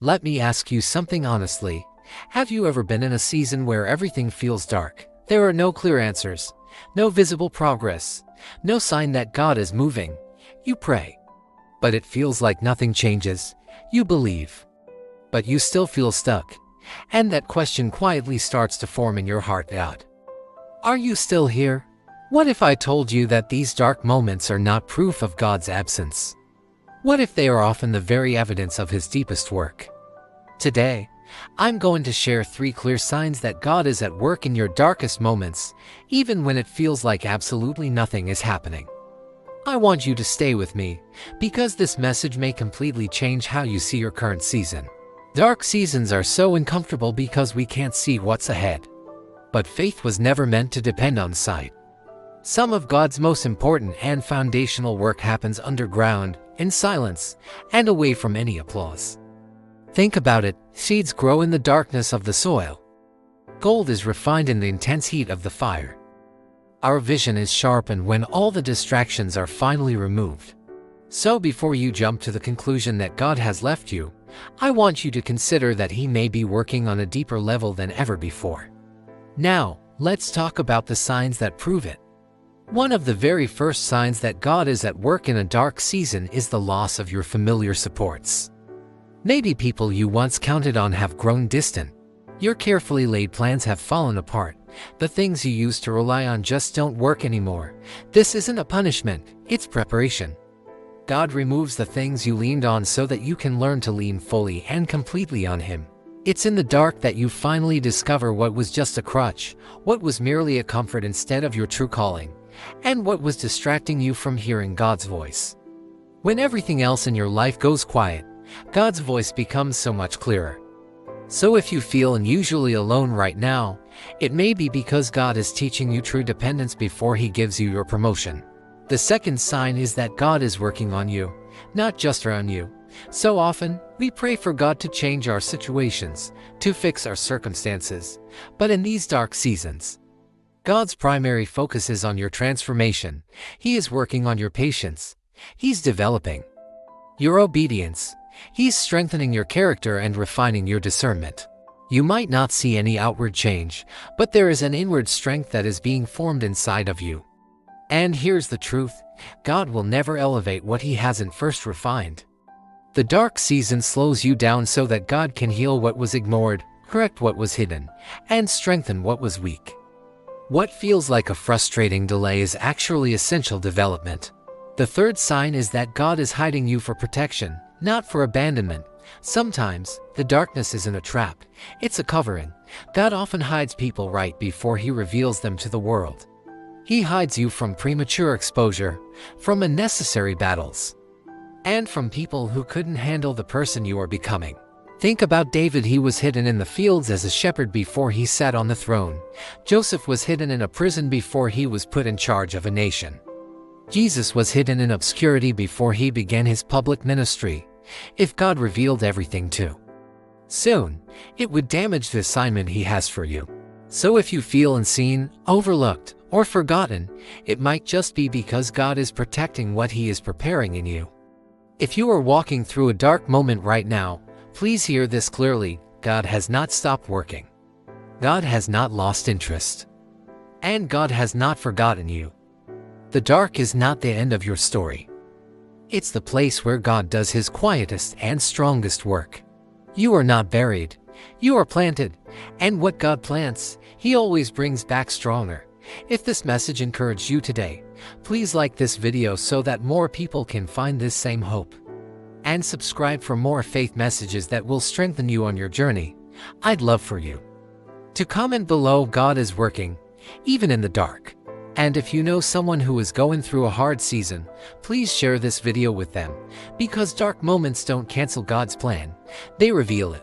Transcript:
Let me ask you something honestly. Have you ever been in a season where everything feels dark? There are no clear answers, no visible progress, no sign that God is moving. You pray, but it feels like nothing changes. You believe, but you still feel stuck. And that question quietly starts to form in your heart. God, are you still here? What if I told you that these dark moments are not proof of God's absence? What if they are often the very evidence of His deepest work? Today, I'm going to share 3 clear signs that God is at work in your darkest moments, even when it feels like absolutely nothing is happening. I want you to stay with me, because this message may completely change how you see your current season. Dark seasons are so uncomfortable because we can't see what's ahead. But faith was never meant to depend on sight. Some of God's most important and foundational work happens underground, in silence, and away from any applause. Think about it, seeds grow in the darkness of the soil. Gold is refined in the intense heat of the fire. Our vision is sharpened when all the distractions are finally removed. So before you jump to the conclusion that God has left you, I want you to consider that He may be working on a deeper level than ever before. Now, let's talk about the signs that prove it. One of the very first signs that God is at work in a dark season is the loss of your familiar supports. Maybe people you once counted on have grown distant. Your carefully laid plans have fallen apart. The things you used to rely on just don't work anymore. This isn't a punishment, it's preparation. God removes the things you leaned on so that you can learn to lean fully and completely on Him. It's in the dark that you finally discover what was just a crutch, what was merely a comfort instead of your true calling, and what was distracting you from hearing God's voice. When everything else in your life goes quiet, God's voice becomes so much clearer. So if you feel unusually alone right now, it may be because God is teaching you true dependence before He gives you your promotion. The second sign is that God is working on you, not just around you. So often, we pray for God to change our situations, to fix our circumstances. But in these dark seasons, God's primary focus is on your transformation. He is working on your patience. He's developing your obedience. He's strengthening your character and refining your discernment. You might not see any outward change, but there is an inward strength that is being formed inside of you. And here's the truth: God will never elevate what He hasn't first refined. The dark season slows you down so that God can heal what was ignored, correct what was hidden, and strengthen what was weak. What feels like a frustrating delay is actually essential development. The third sign is that God is hiding you for protection, not for abandonment. Sometimes, the darkness isn't a trap, it's a covering. God often hides people right before He reveals them to the world. He hides you from premature exposure, from unnecessary battles, and from people who couldn't handle the person you are becoming. Think about David. He was hidden in the fields as a shepherd before he sat on the throne. Joseph was hidden in a prison before he was put in charge of a nation. Jesus was hidden in obscurity before He began His public ministry. If God revealed everything too soon, it would damage the assignment He has for you. So if you feel unseen, overlooked, or forgotten, it might just be because God is protecting what He is preparing in you. If you are walking through a dark moment right now, please hear this clearly: God has not stopped working. God has not lost interest. And God has not forgotten you. The dark is not the end of your story. It's the place where God does His quietest and strongest work. You are not buried. You are planted. And what God plants, He always brings back stronger. If this message encouraged you today, please like this video so that more people can find this same hope. And subscribe for more faith messages that will strengthen you on your journey. I'd love for you to comment below. God is working, even in the dark. And if you know someone who is going through a hard season, please share this video with them, because dark moments don't cancel God's plan, they reveal it.